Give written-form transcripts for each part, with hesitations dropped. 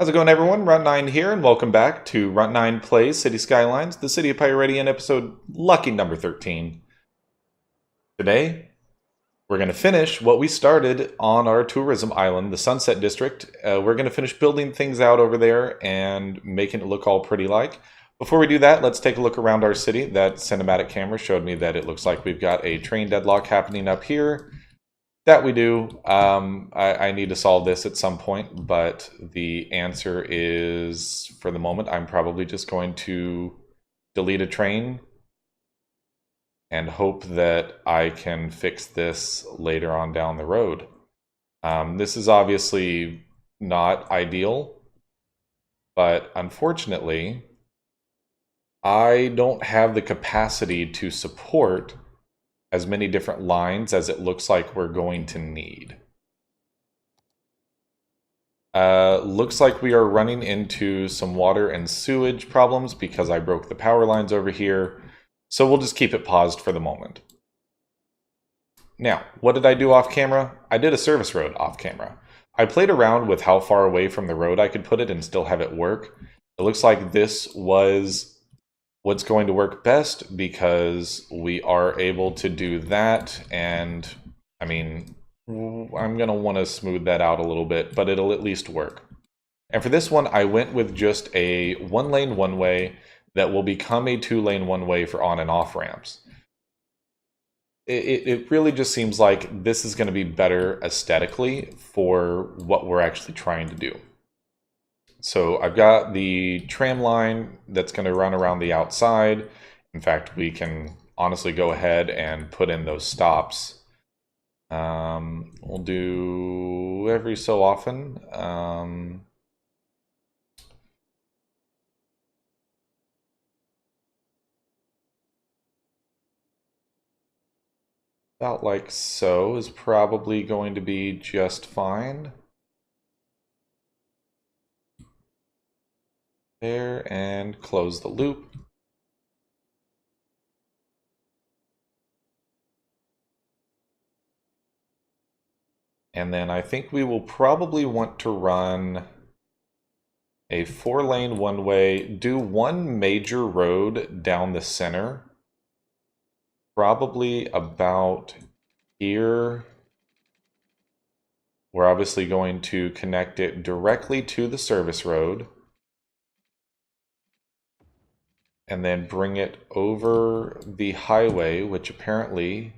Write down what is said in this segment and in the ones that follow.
How's it going, everyone? Runt9 here, and welcome back to Runt9 Plays City Skylines, the City of Pyradian episode lucky number 13. Today, we're going to finish what we started on our tourism island, the Sunset District. We're going to finish building things out over there and making it look all pretty like. Before we do that, let's take a look around our city. That cinematic camera showed me that it looks like we've got a train deadlock happening up here. That we do. I need to solve this at some point, but the answer is, for the moment, I'm probably just going to delete a train and hope that I can fix this later on down the road. This is obviously not ideal, but unfortunately, I don't have the capacity to support as many different lines as it looks like we're going to need. Looks like we are running into some water and sewage problems because I broke the power lines over here. So we'll just keep it paused for the moment. Now, what did I do off camera? I did a service road off camera. I played around with how far away from the road I could put it and still have it work. It looks like this was what's going to work best because we are able to do that. And I mean, I'm going to want to smooth that out a little bit, but it'll at least work. And for this one, I went with just a one-lane one-way that will become a two-lane one-way for on and off ramps. It really just seems like this is going to be better aesthetically for what we're actually trying to do. So I've got the tram line that's going to run around the outside. In fact, we can honestly go ahead and put in those stops. We'll do every so often. About like so is probably going to be just fine. There, and close the loop. And then I think we will probably want to run a 4-lane one-way, do one major road down the center, probably about here. We're obviously going to connect it directly to the service road, and then bring it over the highway, which apparently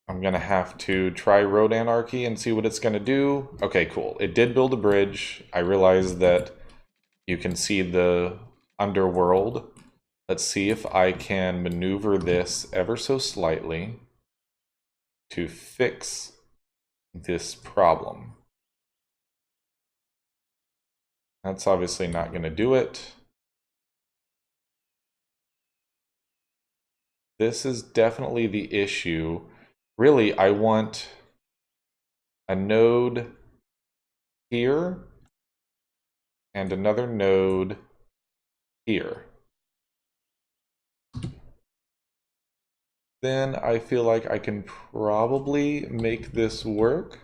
I'm going to have to try Road Anarchy and see what it's going to do. Okay, cool. It did build a bridge. I realized that you can see the underworld. Let's see if I can maneuver this ever so slightly to fix this problem. That's obviously not going to do it. This is definitely the issue. Really, I want a node here and another node here. Then I feel like I can probably make this work.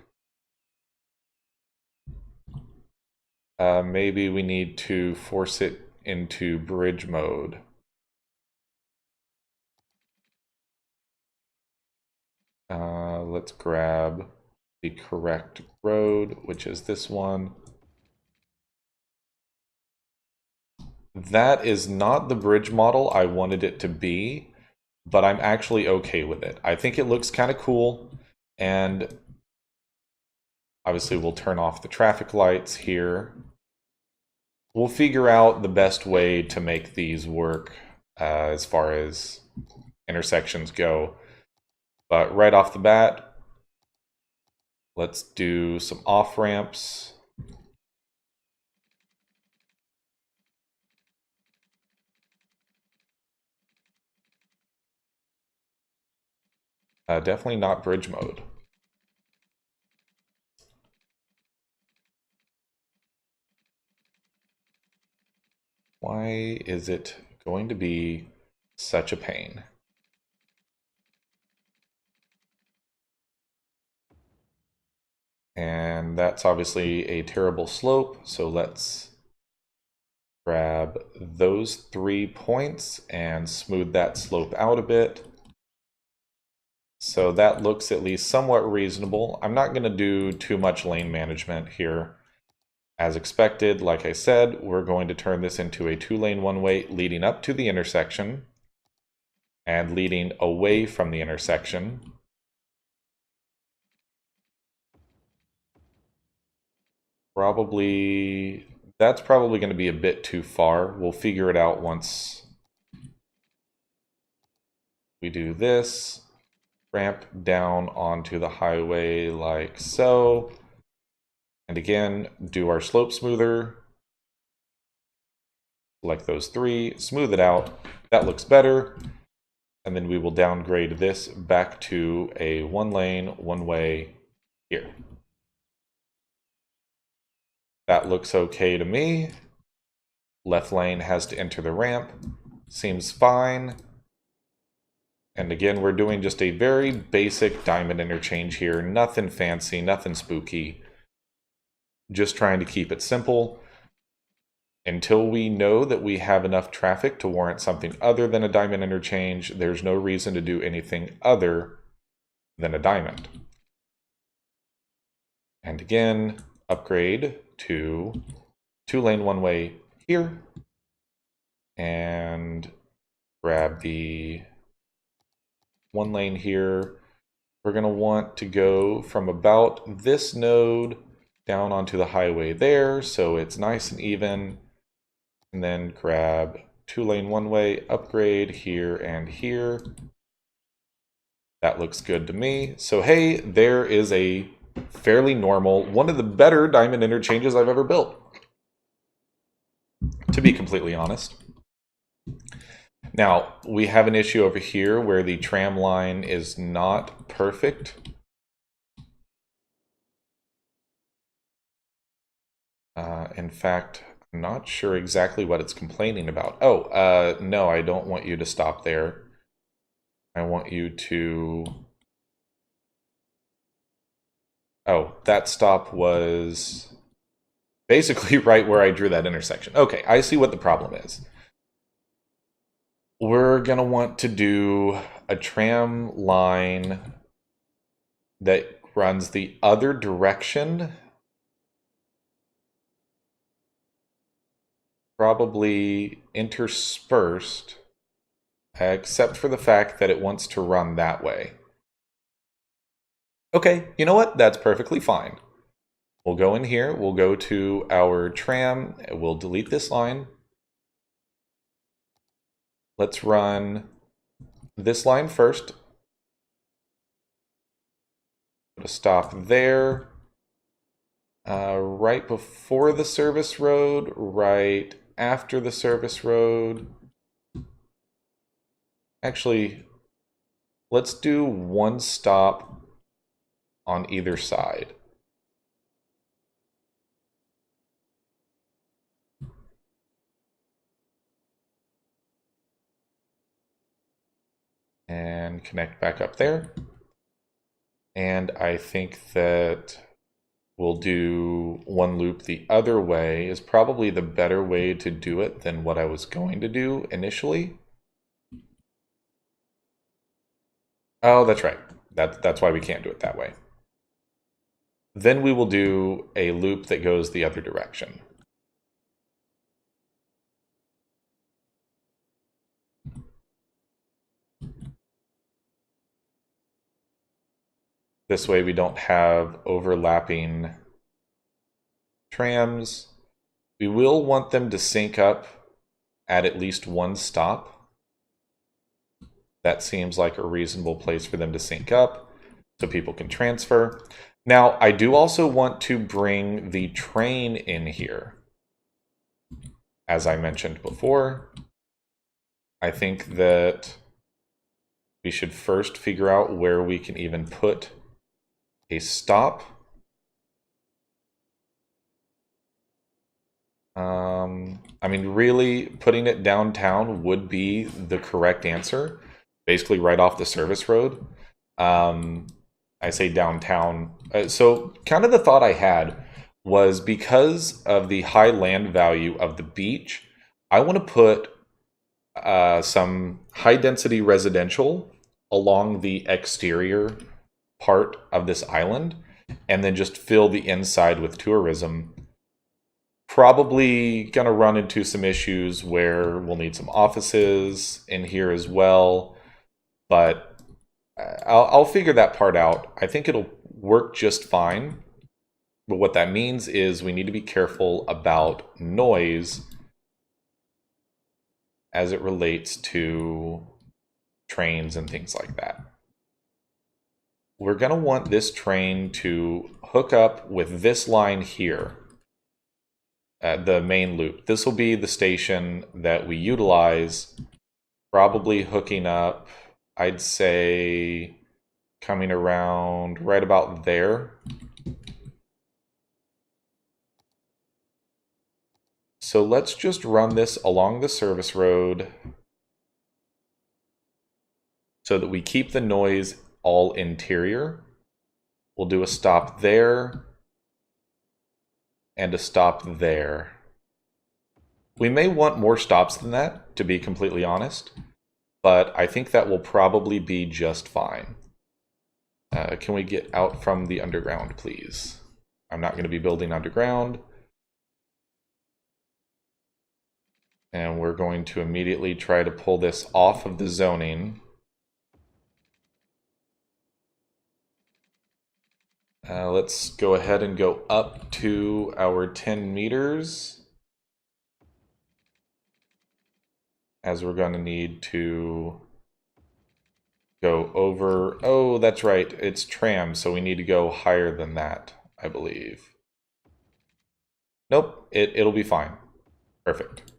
Maybe we need to force it into bridge mode. Let's grab the correct road, which is this one. That is not the bridge model I wanted it to be, but I'm actually okay with it. I think it looks kind of cool, and obviously we'll turn off the traffic lights here. We'll figure out the best way to make these work as far as intersections go. But right off the bat, let's do some off-ramps. Definitely not bridge mode. Why is it going to be such a pain? And that's obviously a terrible slope, so let's grab those 3 points and smooth that slope out a bit. So that looks at least somewhat reasonable. I'm not going to do too much lane management here. As expected, like I said, we're going to turn this into a 2-lane one-way leading up to the intersection and leading away from the intersection. That's probably going to be a bit too far. We'll figure it out once we do this. Ramp down onto the highway like so. And again, do our slope smoother. Select those 3, smooth it out. That looks better. And then we will downgrade this back to a 1-lane, one-way here. That looks okay to me. Left lane has to enter the ramp. Seems fine. And again, we're doing just a very basic diamond interchange here. Nothing fancy, nothing spooky. Just trying to keep it simple. Until we know that we have enough traffic to warrant something other than a diamond interchange, there's no reason to do anything other than a diamond. And again, upgrade to 2-lane one-way here. And grab the 1-lane here. We're going to want to go from about this node down onto the highway there, so it's nice and even. And then grab 2-lane one-way, upgrade here and here. That looks good to me. So hey, there is a fairly normal, one of the better diamond interchanges I've ever built, to be completely honest. Now, we have an issue over here where the tram line is not perfect. In fact, I'm not sure exactly what it's complaining about. Oh, no, I don't want you to stop there. I want you to... Oh, that stop was basically right where I drew that intersection. Okay, I see what the problem is. We're going to want to do a tram line that runs the other direction. Probably interspersed, except for the fact that it wants to run that way. Okay, you know what? That's perfectly fine. We'll go in here, we'll go to our tram, we'll delete this line. Let's run this line first. Put a stop there. Right before the service road, right after the service road. Actually, let's do 1 stop on either side. And connect back up there. And I think that we'll do 1 loop the other way is probably the better way to do it than what I was going to do initially. Oh, that's right. That's why we can't do it that way. Then we will do a loop that goes the other direction. This way we don't have overlapping trams. We will want them to sync up at least 1 stop. That seems like a reasonable place for them to sync up so people can transfer. Now, I do also want to bring the train in here. As I mentioned before, I think that we should first figure out where we can even put a stop. I mean, really, putting it downtown would be the correct answer. Basically right off the service road. I say downtown. So kind of the thought I had was because of the high land value of the beach, I want to put some high density residential along the exterior part of this island, and then just fill the inside with tourism. Probably going to run into some issues where we'll need some offices in here as well, but I'll figure that part out. I think it'll work just fine. But what that means is we need to be careful about noise as it relates to trains and things like that. We're going to want this train to hook up with this line here, the main loop. This will be the station that we utilize, probably hooking up, I'd say, coming around right about there. So let's just run this along the service road so that we keep the noise all interior. We'll do a stop there and a stop there. We may want more stops than that, to be completely honest, but I think that will probably be just fine. Can we get out from the underground, please? I'm not going to be building underground. And we're going to immediately try to pull this off of the zoning. Let's go ahead and go up to our 10 meters, as we're going to need to go over. Oh, that's right, it's tram, so we need to go higher than that, I believe. Nope, it'll be fine. Perfect.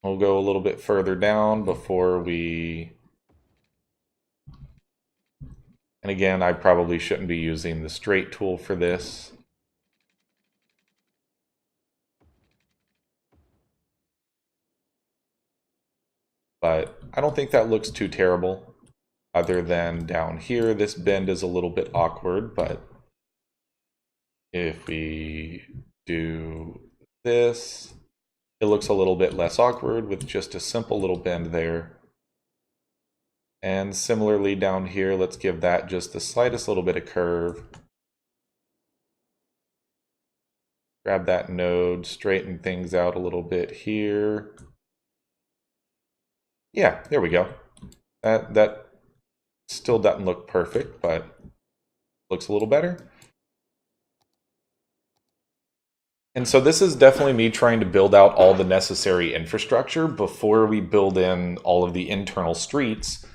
We'll go a little bit further down before we... And again, I probably shouldn't be using the straight tool for this. But I don't think that looks too terrible. Other than down here, this bend is a little bit awkward, but if we do this, it looks a little bit less awkward with just a simple little bend there. And similarly down here, let's give that just the slightest little bit of curve. Grab that node, straighten things out a little bit here. Yeah, there we go. That still doesn't look perfect, but looks a little better. And so this is definitely me trying to build out all the necessary infrastructure before we build in all of the internal streets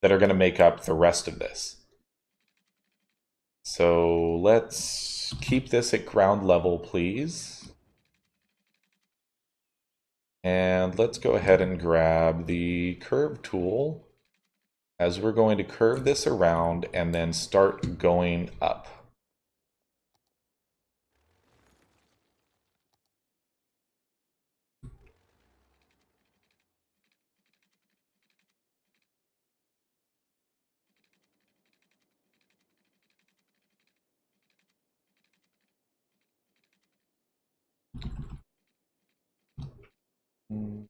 that are going to make up the rest of this. So let's keep this at ground level, please. And let's go ahead and grab the curve tool, as we're going to curve this around and then start going up. Mm,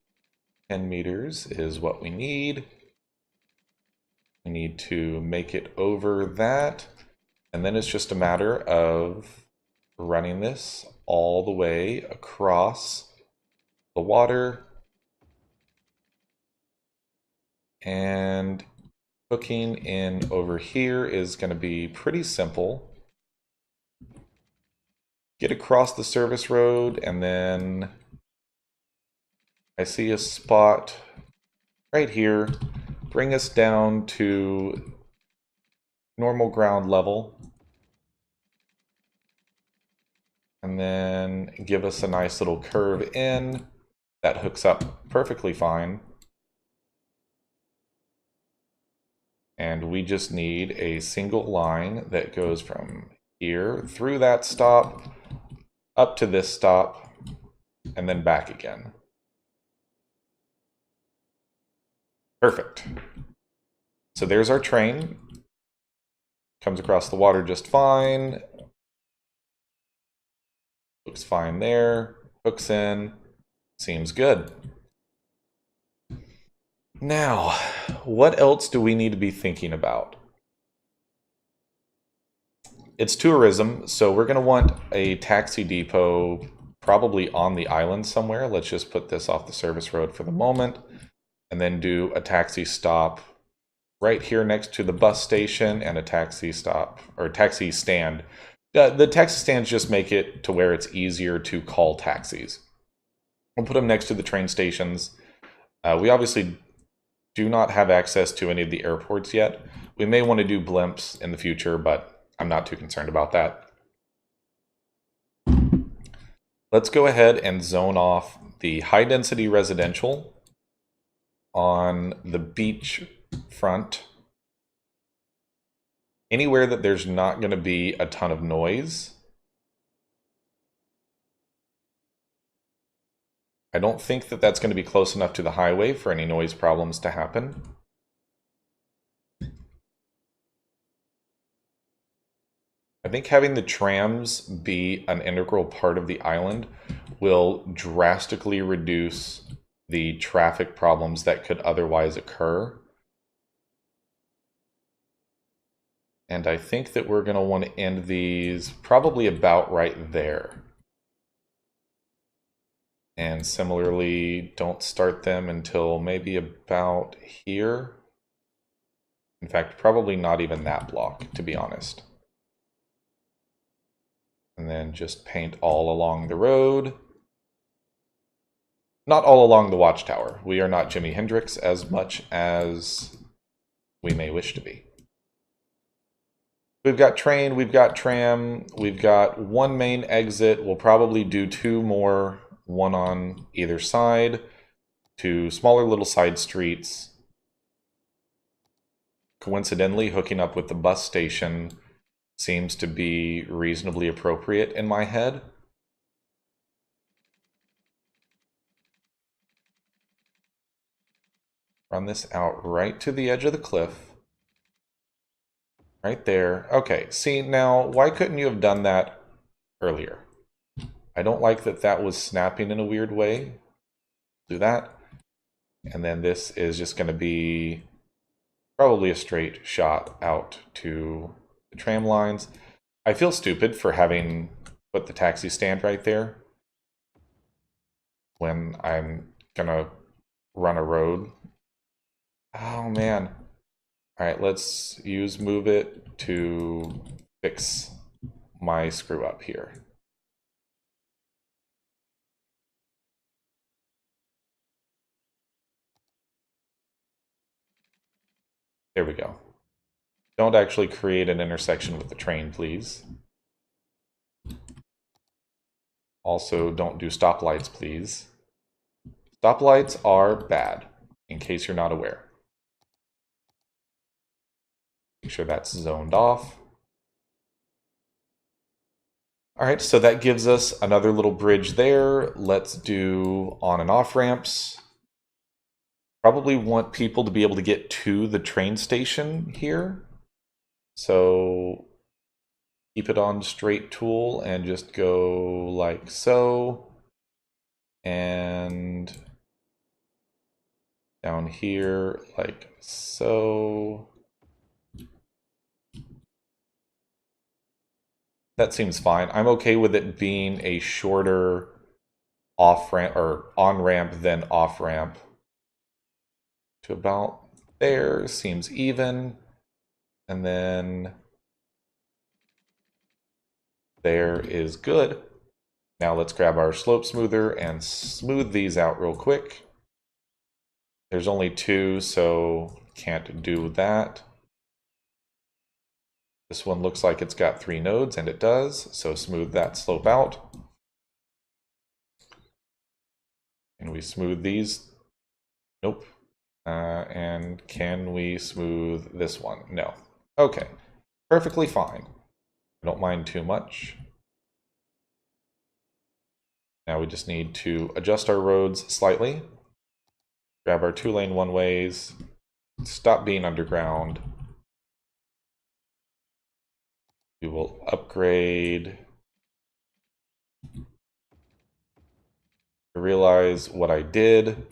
10 meters is what we need. We need to make it over that, and then it's just a matter of running this all the way across the water and hooking in over here is going to be pretty simple. Get across the service road, and then I see a spot right here. Bring us down to normal ground level, and then give us a nice little curve in that hooks up perfectly fine. And we just need a single line that goes from here through that stop up to this stop and then back again. Perfect. So there's our train Comes across the water just fine. Looks fine there. Hooks in. Seems good. Now, what else do we need to be thinking about? It's tourism, so we're going to want a taxi depot probably on the island somewhere. Let's just put this off the service road for the moment, and then do a taxi stop right here next to the bus station and a taxi stop, or taxi stand. The taxi stands just make it to where it's easier to call taxis. We'll put them next to the train stations. We obviously do not have access to any of the airports yet. We may want to do blimps in the future, but I'm not too concerned about that. Let's go ahead and zone off the high-density residential on the beach front. Anywhere that there's not going to be a ton of noise. I don't think that that's going to be close enough to the highway for any noise problems to happen. I think having the trams be an integral part of the island will drastically reduce the traffic problems that could otherwise occur. And I think that we're going to want to end these probably about right there. And similarly, don't start them until maybe about here. In fact, probably not even that block, to be honest. And then just paint all along the road. Not all along the watchtower. We are not Jimi Hendrix as much as we may wish to be. We've got train, we've got tram, we've got one main exit. We'll probably do two more, one on either side, to smaller little side streets. Coincidentally, hooking up with the bus station seems to be reasonably appropriate in my head. Run this out right to the edge of the cliff. Right there. Okay, see, now, why couldn't you have done that earlier? I don't like that that was snapping in a weird way. Do that. And then this is just going to be probably a straight shot out to the tram lines. I feel stupid for having put the taxi stand right there when I'm going to run a road. Oh, man. All right, let's use Move It to fix my screw up here. There we go. Don't actually create an intersection with the train, please. Also, don't do stoplights, please. Stoplights are bad, in case you're not aware. Make sure that's zoned off. All right, so that gives us another little bridge there. Let's do on and off ramps. Probably want people to be able to get to the train station here. So keep it on straight tool and just go like so. And down here like so. That seems fine. I'm okay with it being a shorter off ramp or on ramp than off ramp. To about there, seems even. And then there is good. Now let's grab our slope smoother and smooth these out real quick. There's only two, so can't do that. This one looks like it's got 3 nodes, and it does, so smooth that slope out. And we smooth these? Nope. And can we smooth this one? No. Okay. Perfectly fine. I don't mind too much. Now we just need to adjust our roads slightly. Grab our 2-lane one-ways. Stop being underground. We will upgrade. I realize what I did.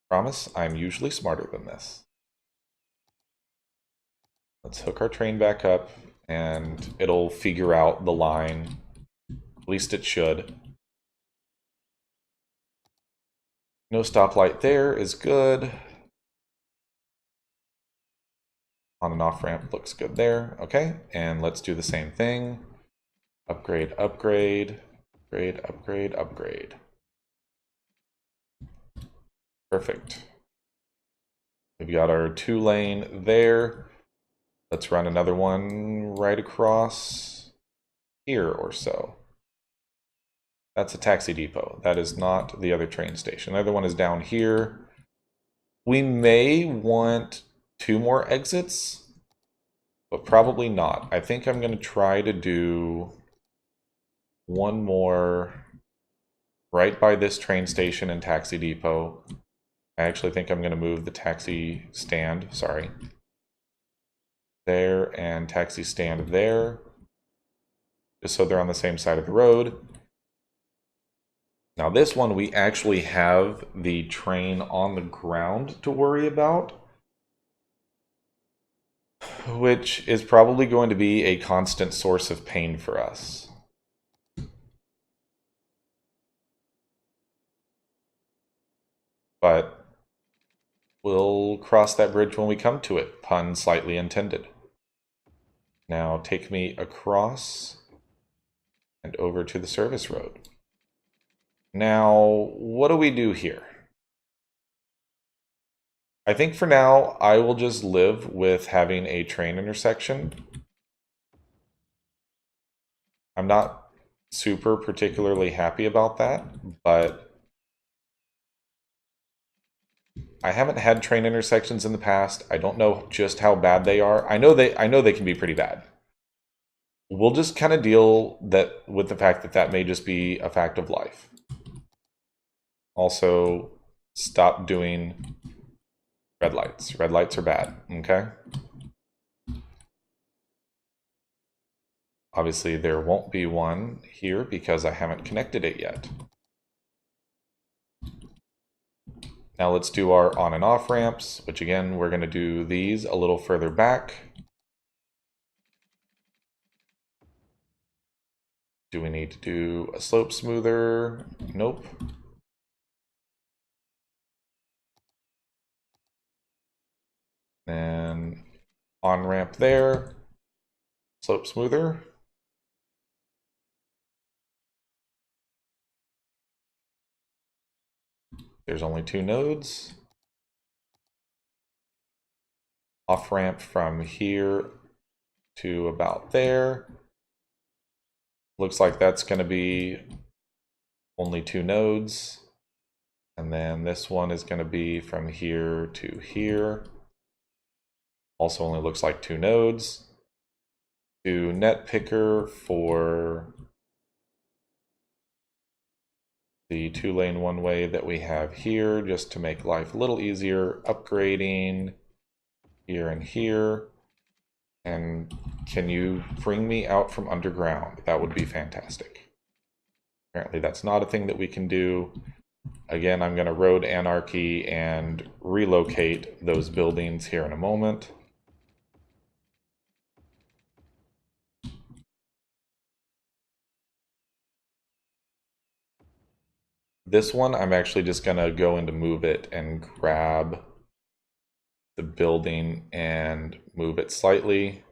Promise, I'm usually smarter than this. Let's hook our train back up and it'll figure out the line. At least it should. No stoplight there is good. On and off ramp looks good there. Okay, and let's do the same thing. Upgrade, upgrade, upgrade, upgrade, upgrade. Perfect. We've got our 2-lane there. Let's run another one right across here or so. That's a taxi depot. That is not the other train station. The other one is down here. We may want 2 more exits, but probably not. I think I'm going to try to do 1 more right by this train station and taxi depot. I actually think I'm going to move the taxi stand, sorry, there and taxi stand there, just so they're on the same side of the road. Now this one, we actually have the train on the ground to worry about, which is probably going to be a constant source of pain for us. But we'll cross that bridge when we come to it, pun slightly intended. Now take me across and over to the service road. Now, what do we do here? I think for now, I will just live with having a train intersection. I'm not super particularly happy about that, but I haven't had train intersections in the past. I don't know just how bad they are. I know they can be pretty bad. We'll just kind of deal with the fact that that may just be a fact of life. Also, stop doing red lights. Red lights are bad, okay? Obviously, there won't be one here because I haven't connected it yet. Now let's do our on and off ramps, which again, we're going to do these a little further back. Do we need to do a slope smoother? Nope. And on ramp there, slope smoother. There's only 2 nodes. Off ramp from here to about there. Looks like that's going to be only 2 nodes. And then this one is going to be from here to here. Also only looks like 2 nodes. Do net picker for the 2-lane one-way that we have here, just to make life a little easier. Upgrading here and here. And can you bring me out from underground? That would be fantastic. Apparently that's not a thing that we can do. Again, I'm going to road anarchy and relocate those buildings here in a moment. This one, I'm actually just going to go into move it and grab the building and move it slightly.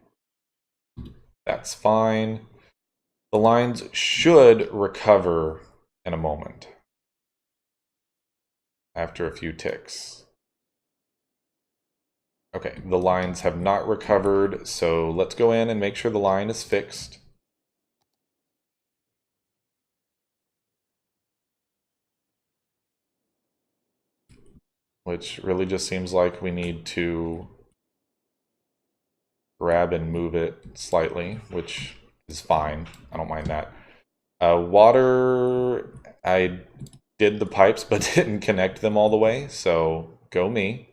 That's fine. The lines should recover in a moment after a few ticks. Okay, the lines have not recovered, so let's go in and make sure the line is fixed. which really just seems like we need to grab and move it slightly, which is fine. I don't mind that. Water, I did the pipes but didn't connect them all the way, so go me.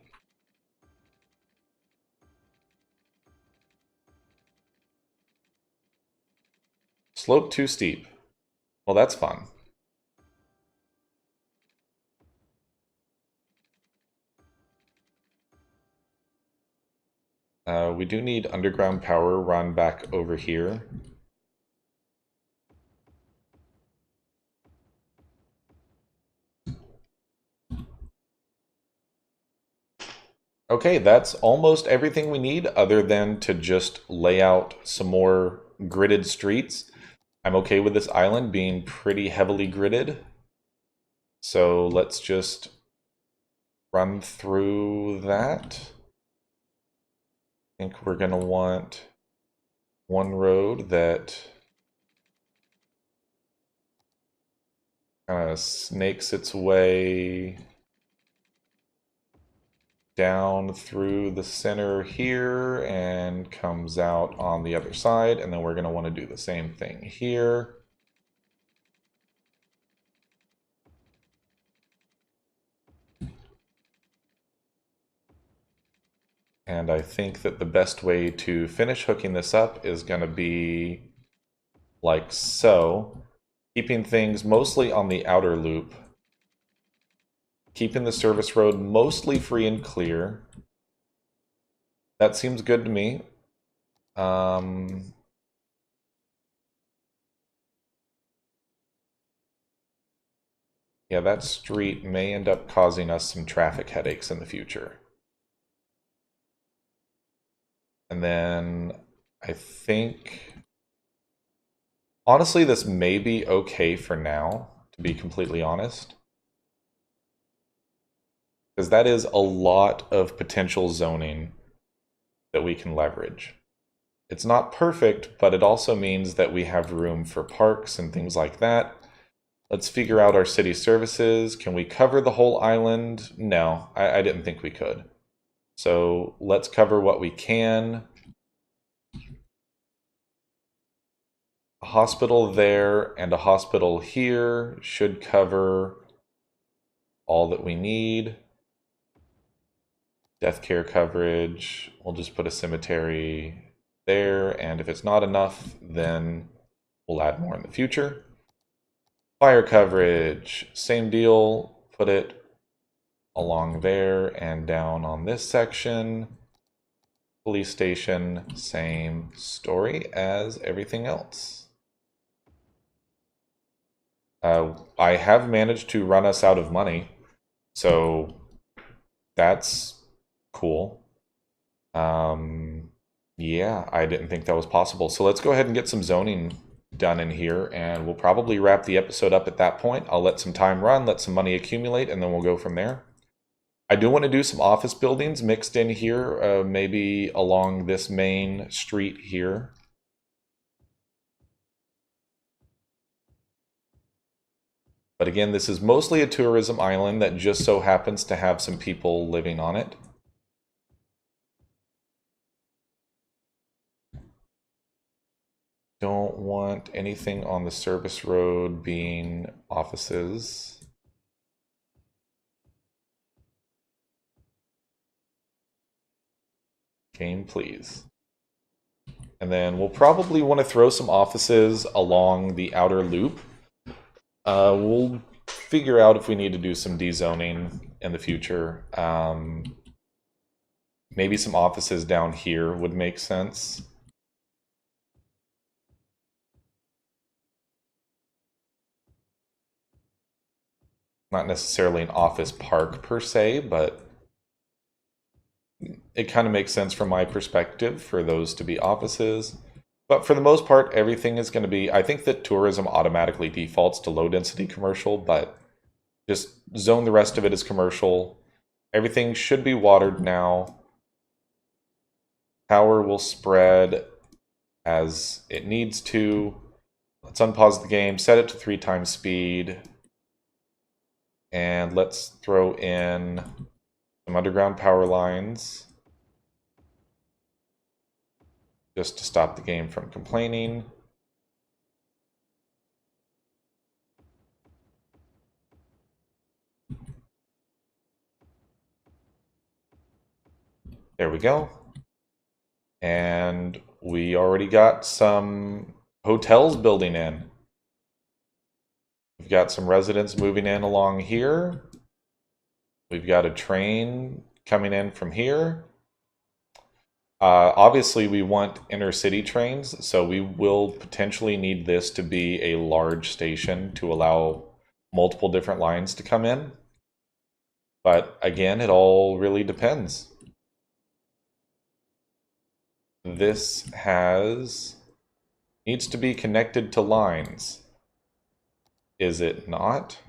Slope too steep. Well, that's fun. We do need underground power run back over here. Okay, that's almost everything we need other than to just lay out some more gridded streets. I'm okay with this island being pretty heavily gridded. So let's just run through that. I think we're going to want one road that kind of snakes its way down through the center here and comes out on the other side, and then we're going to want to do the same thing here. And I think that the best way to finish hooking this up is going to be like so, keeping things mostly on the outer loop, keeping the service road mostly free and clear. That seems good to me. Yeah, that street may end up causing us some traffic headaches in the future. And then I think, honestly, this may be okay for now, to be completely honest. Because that is a lot of potential zoning that we can leverage. It's not perfect, but it also means that we have room for parks and things like that. Let's figure out our city services. Can we cover the whole island? No, I didn't think we could. So let's cover what we can. A hospital there and a hospital here should cover all that we need. Death care coverage, we'll just put a cemetery there, and if it's not enough, then we'll add more in the future. Fire coverage, same deal, put it along there and down on this section. Police station, same story as everything else. I have managed to run us out of money, so that's cool. Yeah, I didn't think that was possible. So let's go ahead and get some zoning done in here, and we'll probably wrap the episode up at that point. I'll let some time run, let some money accumulate, and then we'll go from there. I do want to do some office buildings mixed in here, maybe along this main street here. But again, this is mostly a tourism island that just so happens to have some people living on it. Don't want anything on the service road being offices. Game, please. And then we'll probably want to throw some offices along the outer loop. We'll figure out if we need to do some dezoning in the future. Maybe some offices down here would make sense. Not necessarily an office park per se, but it kind of makes sense from my perspective for those to be offices. But for the most part, everything is going to be, I think that tourism automatically defaults to low density commercial, but just zone the rest of it as commercial. Everything should be watered now. Power will spread as it needs to. Let's unpause the game, set it to 3 times speed. And let's throw in Some underground power lines. Just to stop the game from complaining. There we go. And we already got some hotels building in. We've got some residents moving in along here. We've got a train coming in from here. Obviously, we want intercity trains, so we will potentially need this to be a large station to allow multiple different lines to come in. But again, it all really depends. This needs to be connected to lines. Is it not?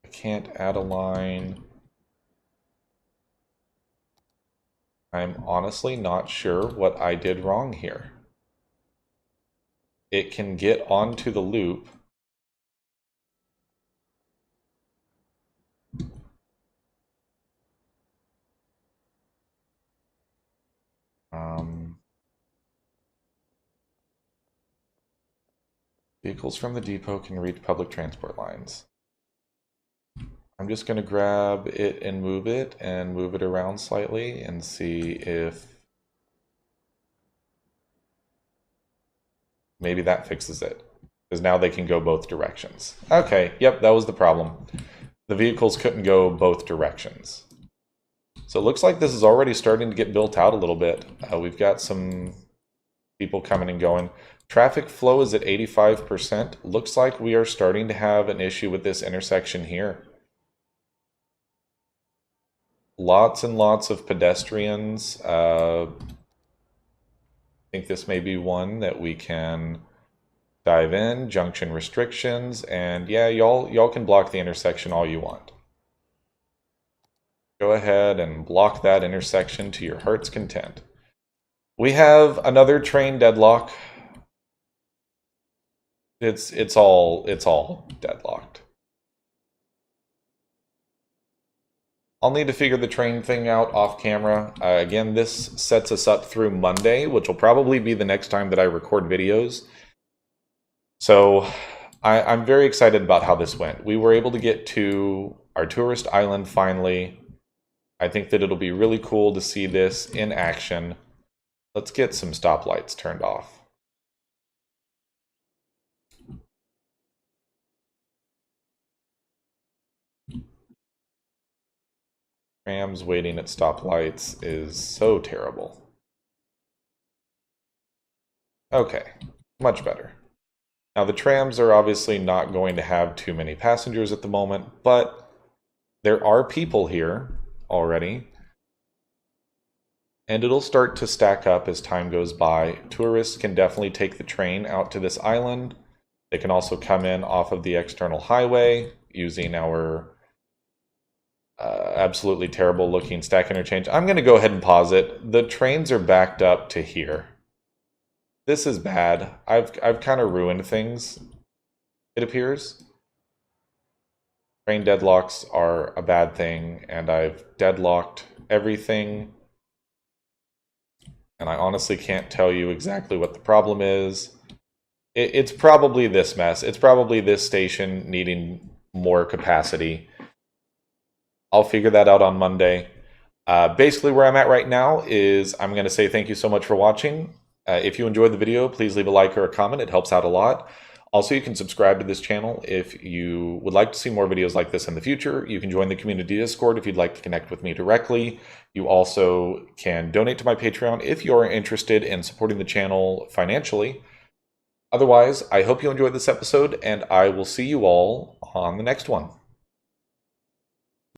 I can't add a line. I'm honestly not sure what I did wrong here. It can get onto the loop. Vehicles from the depot can reach public transport lines. I'm just going to grab it and move it around slightly and see if maybe that fixes it. Because now they can go both directions. Okay, yep, that was the problem. The vehicles couldn't go both directions. So it looks like this is already starting to get built out a little bit. We've got some people coming and going. Traffic flow is at 85%. Looks like we are starting to have an issue with this intersection here. Lots and lots of pedestrians. I think this may be one that we can dive in. Junction restrictions, and yeah, y'all can block the intersection all you want. Go ahead and block that intersection to your heart's content. We have another train deadlock. It's all deadlocked. I'll need to figure the train thing out off camera. Again, this sets us up through Monday, which will probably be the next time that I record videos. So I'm very excited about how this went. We were able to get to our tourist island finally. I think that it'll be really cool to see this in action. Let's get some stoplights turned off. Trams waiting at stoplights is so terrible. Okay, much better. Now the trams are obviously not going to have too many passengers at the moment, but there are people here already. And it'll start to stack up as time goes by. Tourists can definitely take the train out to this island. They can also come in off of the external highway using our absolutely terrible looking stack interchange. I'm going to go ahead and pause it. The trains are backed up to here. This is bad. I've kind of ruined things, it appears. Train deadlocks are a bad thing, and I've deadlocked everything. And I honestly can't tell you exactly what the problem is. It's probably this mess. It's probably this station needing more capacity. I'll figure that out on Monday. Basically, where I'm at right now is I'm going to say thank you so much for watching. If you enjoyed the video, please leave a like or a comment. It helps out a lot. Also, you can subscribe to this channel if you would like to see more videos like this in the future. You can join the community Discord if you'd like to connect with me directly. You also can donate to my Patreon if you're interested in supporting the channel financially. Otherwise, I hope you enjoyed this episode, and I will see you all on the next one.